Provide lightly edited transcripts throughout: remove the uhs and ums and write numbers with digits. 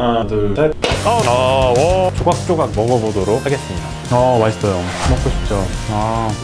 하나, 둘, 셋. 오, 조각조각 먹어보도록 하겠습니다. 맛있어요. 먹고 싶죠.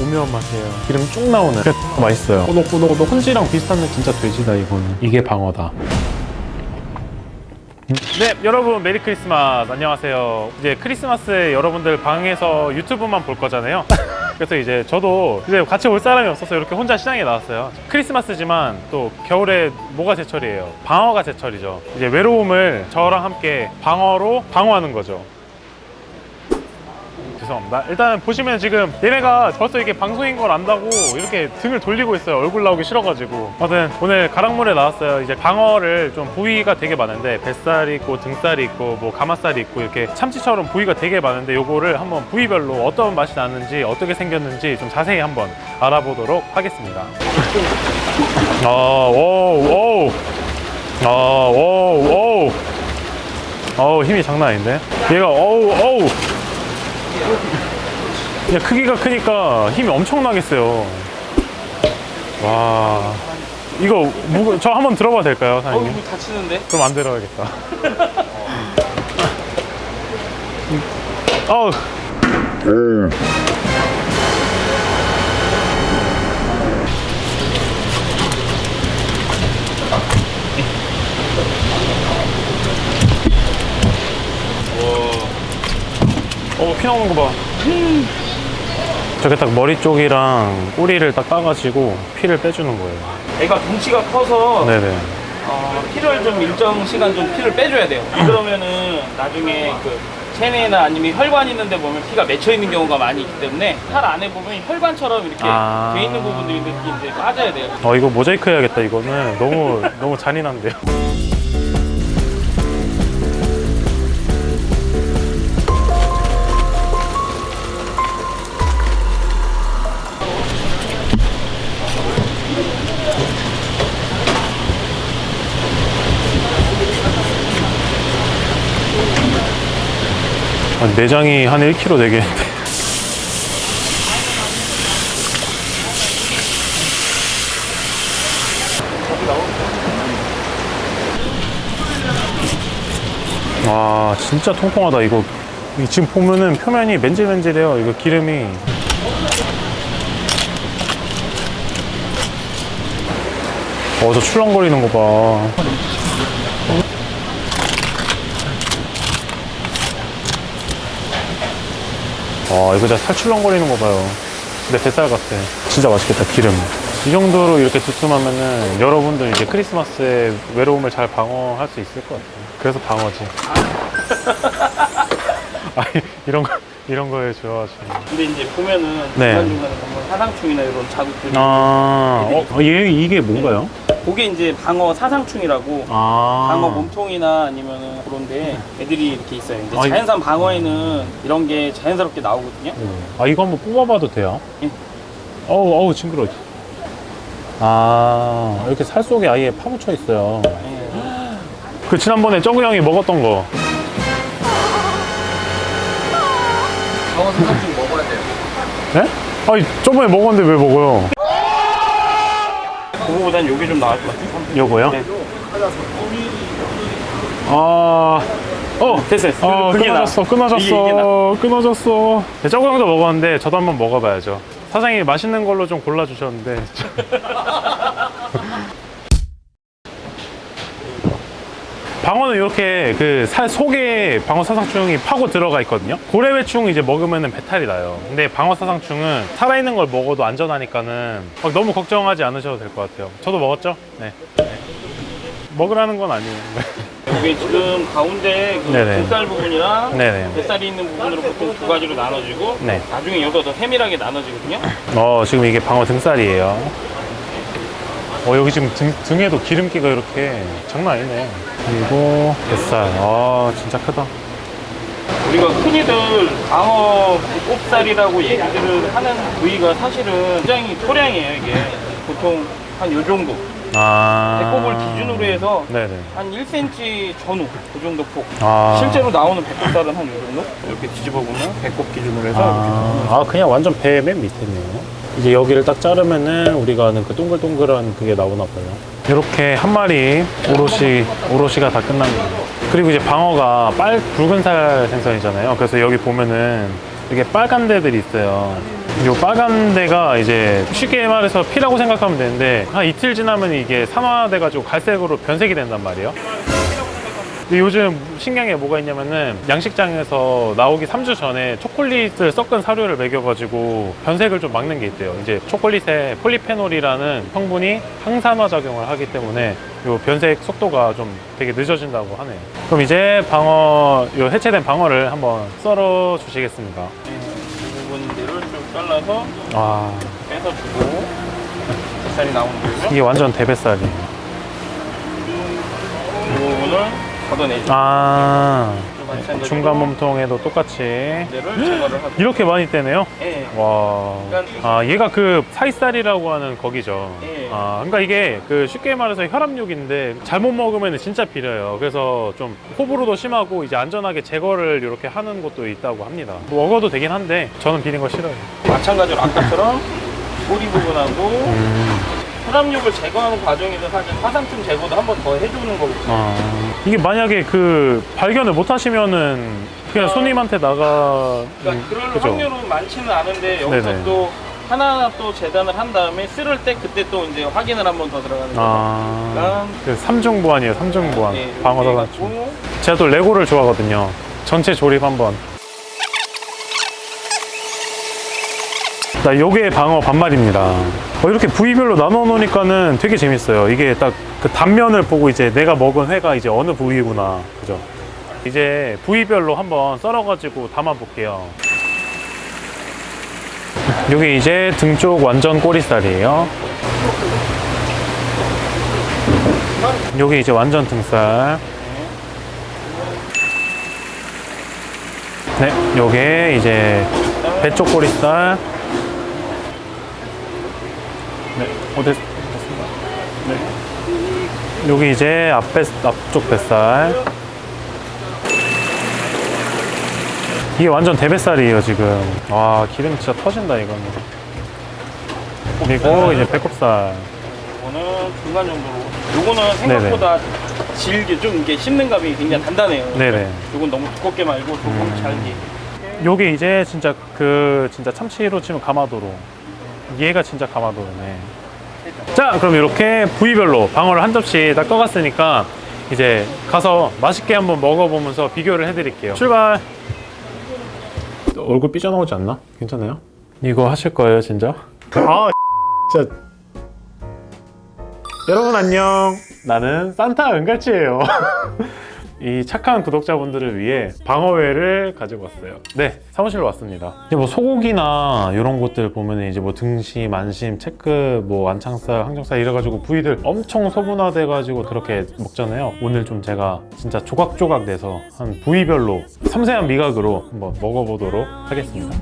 오묘한 맛이에요. 기름 쭉 나오는. 맛있어요. 꼬독꼬독 훈지랑 비슷한 진짜 돼지다 이거는. 이게 방어다. 네, 여러분 메리 크리스마스. 안녕하세요. 이제 크리스마스에 여러분들 방에서 유튜브만 볼 거잖아요. 그래서 이제 저도 이제 같이 올 사람이 없어서 이렇게 혼자 시장에 나왔어요. 크리스마스지만 또 겨울에 뭐가 제철이에요? 방어가 제철이죠. 이제 외로움을 저랑 함께 방어로 방어하는 거죠. 죄송합니다. 일단 보시면 지금 얘네가 벌써 이게 방송인 걸 안다고 이렇게 등을 돌리고 있어요. 얼굴 나오기 싫어가지고. 아무튼 오늘 가락물에 나왔어요. 이제 방어를 좀 부위가 되게 많은데 뱃살이 있고 등살이 있고 뭐 가마살이 있고 이렇게 참치처럼 부위가 되게 많은데 요거를 한번 부위별로 어떤 맛이 나는지 어떻게 생겼는지 좀 자세히 한번 알아보도록 하겠습니다. 힘이 장난 아닌데? 얘가 그냥 크기가 크니까 힘이 엄청나게 세요. 와, 이거 저 한번 들어봐도 될까요, 사장님? 이거 다치는데? 그럼 안 들어야겠다. 피 나오는 거 봐. 저게 딱 머리 쪽이랑 꼬리를 딱 따가지고 피를 빼주는 거예요. 애가 덩치가 커서 네네. 피를 좀 일정 시간 좀 피를 빼줘야 돼요. 그러면은 나중에 그 체내나 아니면 혈관 있는데 보면 피가 맺혀 있는 경우가 많이 있기 때문에 팔 안에 보면 혈관처럼 이렇게 돼 있는 부분들이 이제 빠져야 돼요. 이거 모자이크 해야겠다. 이거는 너무 잔인한데요. 내장이 한 1kg 되겠는데. 와, 진짜 통통하다. 이거 지금 보면은 표면이 맨질맨질해요. 이거 기름이. 저 출렁거리는 거 봐. 이거 진짜 살출렁거리는 거 봐요. 근데 뱃살 같아. 진짜 맛있겠다, 기름. 이 정도로 이렇게 두툼하면은 여러분들 이제 크리스마스에 외로움을 잘 방어할 수 있을 것 같아요. 그래서 방어지. 이런 거에 좋아하시는. 근데 이제 보면은 네. 중간중간에 보면 사상충이나 이런 자국들이 이게 뭔가요? 그게 이제 방어 사상충이라고 방어 몸통이나 아니면은 그런데 애들이 이렇게 있어요. 이제 자연산 방어에는 이런 게 자연스럽게 나오거든요. 이거 한번 뽑아봐도 돼요? 예. 어우 징그러워. 이렇게 살 속에 아예 파묻혀 있어요. 예. 그 지난번에 정우 형이 먹었던 거. 방어 사상충 먹어야 돼요. 네? 저번에 먹었는데 왜 먹어요? 그거보단 요게 좀 나을 것 같아요. 요거요? 네. 됐어. 끊어졌어. 네, 정우 형도 먹었는데 저도 한번 먹어봐야죠. 사장님이 맛있는 걸로 좀 골라주셨는데. 방어는 이렇게 그 살 속에 방어 사상충이 파고 들어가 있거든요. 고래회충 이제 먹으면은 배탈이 나요. 근데 방어 사상충은 살아있는 걸 먹어도 안전하니까는 너무 걱정하지 않으셔도 될 것 같아요. 저도 먹었죠? 네. 먹으라는 건 아니에요. 이게 지금 가운데 그 네네. 등살 부분이랑 네네. 뱃살이 있는 부분으로 보통 두 가지로 나눠지고 네. 나중에 여기가 더 세밀하게 나눠지거든요. 지금 이게 방어 등살이에요. 여기 지금 등에도 기름기가 이렇게 장난 아니네. 그리고 뱃살. 진짜 크다. 우리가 흔히들 방어 곱살이라고 얘기들을 하는 부위가 사실은 굉장히 소량이에요. 이게 보통 한 요 정도. 배꼽을 기준으로 해서 네네. 한 1cm 전후 그 정도 폭. 실제로 실제로 나오는 배꼽살은 한 요 정도? 이렇게 뒤집어 보면 배꼽 기준으로 해서 그냥 완전 배 맨 밑에네요. 이제 여기를 딱 자르면은 우리가 아는 그 동글동글한 그게 나오나 봐요. 이렇게 한 마리 오롯이가 다 끝납니다. 그리고 이제 방어가 붉은살 생선이잖아요. 그래서 여기 보면은 이게 빨간 데들이 있어요. 이 빨간 데가 이제 쉽게 말해서 피라고 생각하면 되는데 한 이틀 지나면 이게 산화돼 가지고 갈색으로 변색이 된단 말이에요. 근데 요즘 신기한 게 뭐가 있냐면은 양식장에서 나오기 3주 전에 초콜릿을 섞은 사료를 먹여가지고 변색을 좀 막는 게 있대요. 이제 초콜릿에 폴리페놀이라는 성분이 항산화 작용을 하기 때문에 요 변색 속도가 좀 되게 늦어진다고 하네요. 그럼 이제 요 해체된 방어를 한번 썰어 주시겠습니다. 이 부분들을 좀 잘라서 빼서주고 뱃살이 나오는 거죠. 이게 완전 대뱃살이에요. 이 부분을 걷어내죠. 중간 몸통에도 똑같이 제거를 하고. 이렇게 많이 떼네요. 예. 와. 얘가 그 사이살이라고 하는 거기죠. 예. 그러니까 이게 그 쉽게 말해서 혈압육인데 잘못 먹으면 진짜 비려요. 그래서 좀 호불호도 심하고 이제 안전하게 제거를 이렇게 하는 것도 있다고 합니다. 뭐 먹어도 되긴 한데 저는 비린 거 싫어요. 마찬가지로 아까처럼 꼬리 부분하고 혈압육을 제거하는 과정에서 사실 화상층 제거도 한 번 더 해주는 거거든요. 이게 만약에 그 발견을 못 하시면은 그냥 손님한테 그러니까 그럴 그죠? 확률은 많지는 않은데 여기서 네네. 또 하나 또 재단을 한 다음에 쓸을 때 그때 또 이제 확인을 한 번 더 들어가는 거죠. 그 3중 보안이에요. 3중 보안. 네, 방어다 이렇게 맞춤. 해갖고 제가 또 레고를 좋아하거든요. 전체 조립 한번. 요게 방어 반말입니다. 이렇게 부위별로 나눠 놓으니까는 되게 재밌어요. 이게 딱 그 단면을 보고 이제 내가 먹은 회가 이제 어느 부위구나. 그죠? 이제 부위별로 한번 썰어가지고 담아 볼게요. 요게 이제 등 쪽 완전 꼬리살이에요. 요게 이제 완전 등살. 네, 요게 이제 배 쪽 꼬리살. 네, 됐습니다. 네. 여기 이제 앞쪽 뱃살. 이게 완전 대뱃살이에요, 지금. 와, 기름 진짜 터진다, 이거는. 그리고 이제 배꼽살. 이거는 중간 정도로. 요거는 생각보다 질게 좀 이게 씹는 감이 굉장히 단단해요. 네네. 요건 너무 두껍게 말고 조금 잘게. 요게 이제 진짜 진짜 참치로 치면 가마도로. 얘가 진짜 가마도로네. 자, 그럼 이렇게 부위별로 방어를 한 접시 다 떠갔으니까 이제 가서 맛있게 한번 먹어보면서 비교를 해드릴게요. 출발! 얼굴 삐져나오지 않나? 괜찮아요? 이거 하실 거예요, 진짜? 진짜. 여러분 안녕. 나는 산타 은갈치예요. 이 착한 구독자분들을 위해 방어회를 가지고 왔어요. 네, 사무실로 왔습니다. 이제 뭐 소고기나 이런 것들 보면 이제 뭐 등심, 안심, 체크, 뭐 안창살, 항정살 이래가지고 부위들 엄청 소분화돼가지고 그렇게 먹잖아요. 오늘 좀 제가 진짜 조각조각 내서 한 부위별로 섬세한 미각으로 한번 먹어보도록 하겠습니다.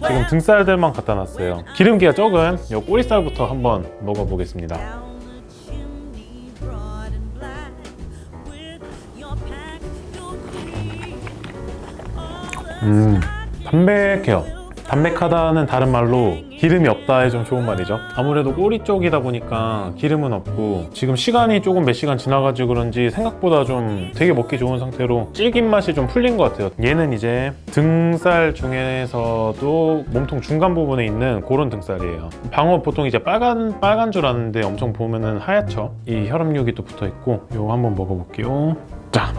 지금 등살들만 갖다 놨어요. 기름기가 적은 이 꼬리살부터 한번 먹어보겠습니다. 담백해요. 담백하다는 다른 말로 기름이 없다에 좀 좋은 말이죠. 아무래도 꼬리 쪽이다 보니까 기름은 없고 지금 시간이 조금 몇 시간 지나가지고 그런지 생각보다 좀 되게 먹기 좋은 상태로 질긴 맛이 좀 풀린 것 같아요. 얘는 이제 등살 중에서도 몸통 중간 부분에 있는 그런 등살이에요. 방어 보통 이제 빨간 줄 아는데 엄청 보면은 하얗죠. 이 혈압육이 또 붙어 있고 이거 한번 먹어볼게요. 자,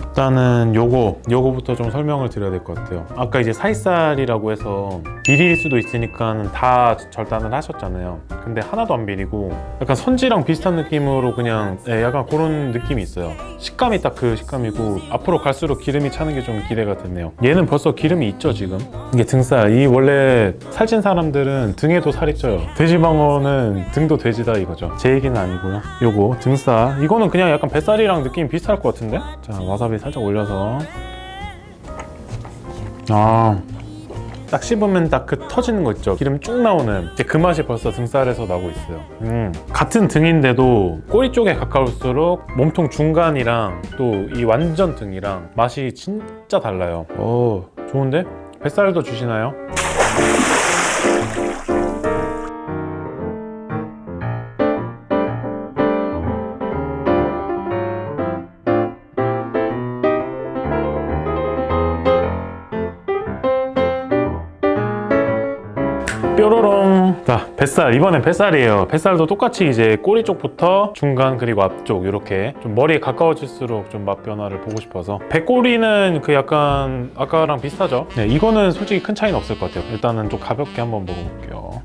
일단은 요거부터 좀 설명을 드려야 될 것 같아요. 아까 이제 사이살이라고 해서 비릴 수도 있으니까 다 절단을 하셨잖아요. 근데 하나도 안 비리고 약간 선지랑 비슷한 느낌으로 그냥 약간 그런 느낌이 있어요. 식감이 딱 그 식감이고 앞으로 갈수록 기름이 차는 게 좀 기대가 되네요. 얘는 벌써 기름이 있죠, 지금. 이게 등살. 이 원래 살찐 사람들은 등에도 살이 쪄요. 돼지방어는 등도 돼지다 이거죠. 제 얘기는 아니고요. 요거 등살. 이거는 그냥 약간 뱃살이랑 느낌이 비슷할 것 같은데? 자, 와사비 살짝 올려서 딱 씹으면 딱 그 터지는 거 있죠. 기름 쭉 나오는 이제 그 맛이 벌써 등살에서 나고 있어요. 같은 등인데도 꼬리 쪽에 가까울수록 몸통 중간이랑 또 이 완전 등이랑 맛이 진짜 달라요. 오, 좋은데? 뱃살도 주시나요? 뾰로롱. 자, 뱃살. 이번엔 뱃살이에요. 뱃살도 똑같이 이제 꼬리 쪽부터 중간 그리고 앞쪽 이렇게 좀 머리에 가까워질수록 좀 맛 변화를 보고 싶어서. 배꼬리는 그 약간 아까랑 비슷하죠? 네, 이거는 솔직히 큰 차이는 없을 것 같아요. 일단은 좀 가볍게 한번 먹어볼게요.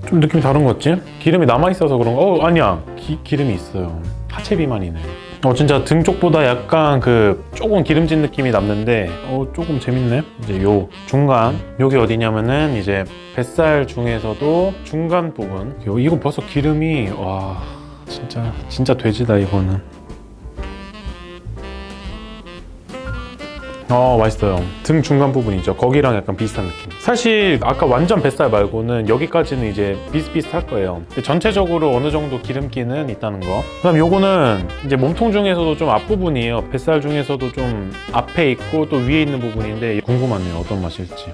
좀 느낌이 다른 것 같지? 기름이 남아있어서 그런가? 아니야. 기름이 있어요. 하체 비만이네. 진짜 등 쪽보다 약간 그 조금 기름진 느낌이 남는데 조금 재밌네. 이제 요 중간 여기 어디냐면은 이제 뱃살 중에서도 중간 부분 이거 벌써 기름이 와 진짜 돼지다 이거는. 맛있어요. 등 중간 부분이죠. 거기랑 약간 비슷한 느낌. 사실 아까 완전 뱃살 말고는 여기까지는 이제 비슷비슷할 거예요. 전체적으로 어느 정도 기름기는 있다는 거. 그다음 요거는 이제 몸통 중에서도 좀 앞부분이에요. 뱃살 중에서도 좀 앞에 있고 또 위에 있는 부분인데 궁금하네요. 어떤 맛일지.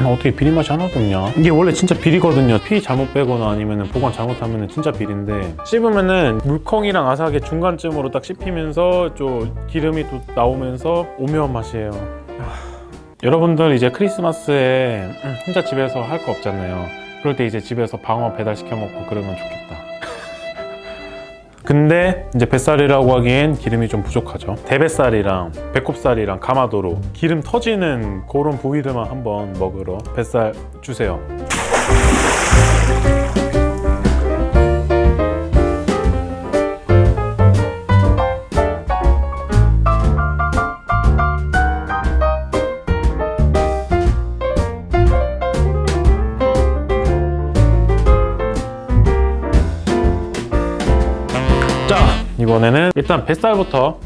어떻게 비린 맛이 하나도 없냐? 이게 원래 진짜 비리거든요. 피 잘못 빼거나 아니면 보관 잘못하면 진짜 비린데 씹으면은 물컹이랑 아삭의 중간쯤으로 딱 씹히면서 좀 기름이 또 나오면서 오묘한 맛이에요. 여러분들 이제 크리스마스에 혼자 집에서 할 거 없잖아요. 그럴 때 이제 집에서 방어 배달 시켜 먹고 그러면 좋겠다. 근데 이제 뱃살이라고 하기엔 기름이 좀 부족하죠. 대뱃살이랑 배꼽살이랑 가마도로 기름 터지는 그런 부위들만 한번 먹으러 뱃살 주세요. 이번에는 일단 뱃살부터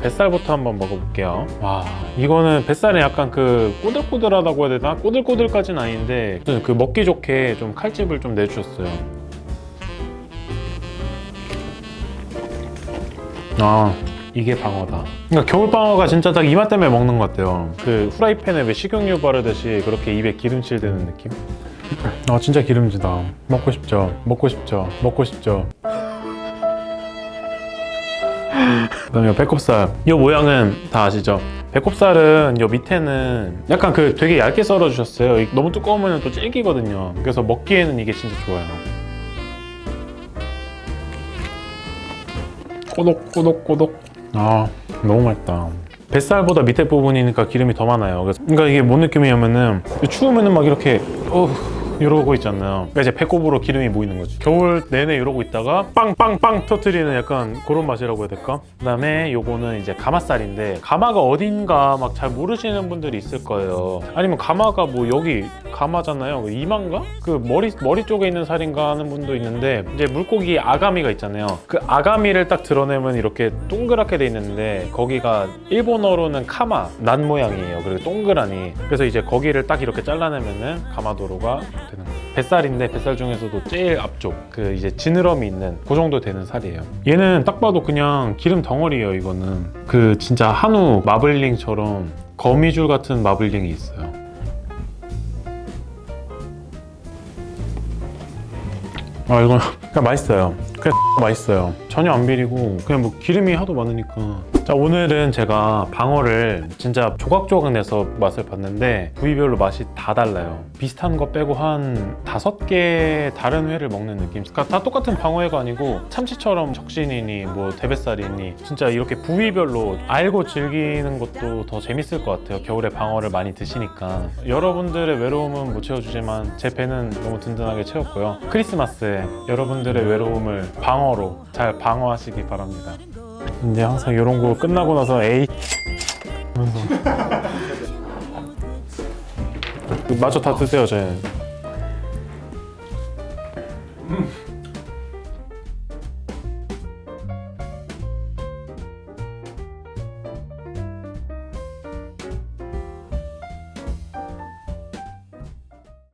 한번 먹어볼게요. 와, 이거는 뱃살이 약간 그 꼬들꼬들하다고 해야 되나? 꼬들꼬들까지는 아닌데 그 먹기 좋게 좀 칼집을 좀 내주셨어요. 이게 방어다. 그러니까 겨울방어가 진짜 딱 이 맛 때문에 먹는 것 같아요. 그 후라이팬에 왜 식용유 바르듯이 그렇게 입에 기름칠 되는 느낌? 진짜 기름지다. 먹고 싶죠. 그다음에 배꼽살. 이 모양은 다 아시죠? 배꼽살은 이 밑에는 약간 그 되게 얇게 썰어 주셨어요. 너무 두꺼우면 또 질기거든요. 그래서 먹기에는 이게 진짜 좋아요. 꼬독꼬독꼬독. 너무 맛있다. 뱃살보다 밑에 부분이니까 기름이 더 많아요. 그러니까 이게 뭔 느낌이냐면은 추우면은 막 이렇게 이러고 있잖아요. 그러니까 이제 배꼽으로 기름이 모이는 거지. 겨울 내내 이러고 있다가 빵빵빵 터트리는 약간 그런 맛이라고 해야 될까? 그다음에 요거는 이제 가마살인데 가마가 어딘가 막 잘 모르시는 분들이 있을 거예요. 아니면 가마가 뭐 여기 가마잖아요. 이마인가? 그 머리 쪽에 있는 살인가 하는 분도 있는데 이제 물고기 아가미가 있잖아요. 그 아가미를 딱 드러내면 이렇게 동그랗게 돼 있는데 거기가 일본어로는 카마, 난 모양이에요. 그리고 동그라니. 그래서 이제 거기를 딱 이렇게 잘라내면은 가마도로가 되는 거예요. 뱃살인데 뱃살 중에서도 제일 앞쪽 그 이제 지느러미 있는 그 정도 되는 살이에요. 얘는 딱 봐도 그냥 기름 덩어리예요. 이거는 그 진짜 한우 마블링처럼 거미줄 같은 마블링이 있어요. 이건 그냥 맛있어요. 그냥 맛있어요. 전혀 안 비리고 그냥 뭐 기름이 하도 많으니까. 자, 오늘은 제가 방어를 진짜 조각조각 내서 맛을 봤는데 부위별로 맛이 다 달라요. 비슷한 거 빼고 한 5개 다른 회를 먹는 느낌. 그러니까 다 똑같은 방어회가 아니고 참치처럼 적신이니 뭐 대뱃살이니 진짜 이렇게 부위별로 알고 즐기는 것도 더 재밌을 것 같아요. 겨울에 방어를 많이 드시니까. 여러분들의 외로움은 못 채워주지만 제 배는 너무 든든하게 채웠고요. 크리스마스에 여러분들의 외로움을 방어로 잘 방어하시기 바랍니다. 이제 항상 이런 거 끝나고 나서 에이 하면서 마저 다 드세요. 쟤